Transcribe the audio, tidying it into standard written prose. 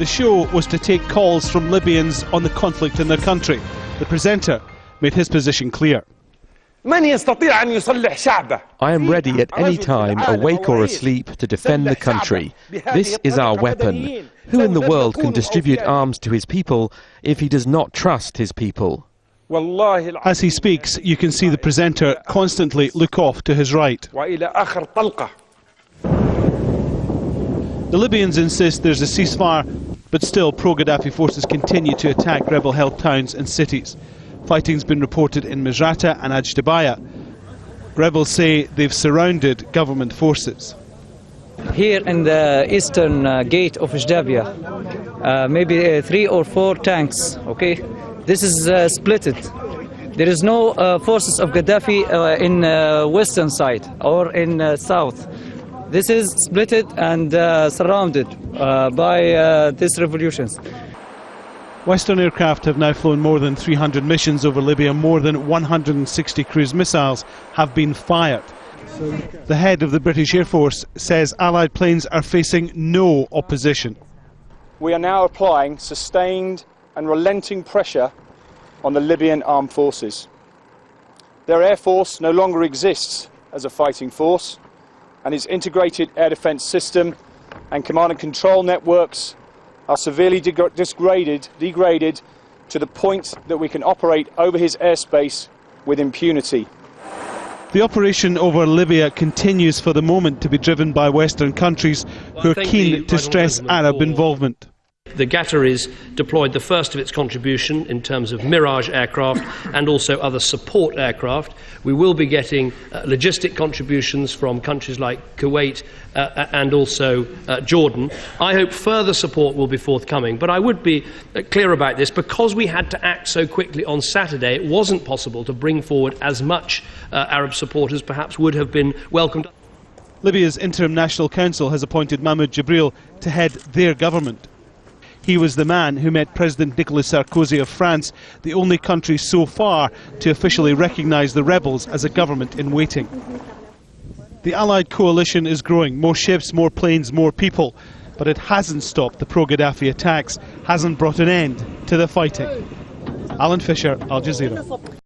The show was to take calls from Libyans on the conflict in their country. The presenter made his position clear. I am ready at any time, awake or asleep, to defend the country. This is our weapon. Who in the world can distribute arms to his people if he does not trust his people? As he speaks, you can see the presenter constantly look off to his right. The Libyans insist there's a ceasefire, but still pro-Gaddafi forces continue to attack rebel-held towns and cities. Fighting's been reported in Misrata and Ajdabaya. Rebels say they've surrounded government forces. Here in the eastern gate of Ajdabaya, maybe 3 or 4 tanks, okay? This is splitted. There is no forces of Gaddafi in western side or in south. This is splitted and surrounded by these revolutions. Western aircraft have now flown more than 300 missions over Libya. More than 160 cruise missiles have been fired. The head of the British Air Force says Allied planes are facing no opposition. We are now applying sustained and relenting pressure on the Libyan armed forces. Their air force no longer exists as a fighting force, and its integrated air defence system and command and control networks are severely degraded to the point that we can operate over his airspace with impunity. The operation over Libya continues for the moment to be driven by Western countries who are keen to stress Arab involvement. The Qataris deployed the first of its contribution in terms of Mirage aircraft and also other support aircraft. We will be getting logistic contributions from countries like Kuwait and also Jordan. I hope further support will be forthcoming, but I would be clear about this. Because we had to act so quickly on Saturday, it wasn't possible to bring forward as much Arab support as perhaps would have been welcomed. Libya's Interim National Council has appointed Mahmoud Jibril to head their government. He was the man who met President Nicolas Sarkozy of France, the only country so far to officially recognise the rebels as a government in waiting. The Allied coalition is growing. More ships, more planes, more people. But it hasn't stopped the pro-Gaddafi attacks, hasn't brought an end to the fighting. Alan Fisher, Al Jazeera.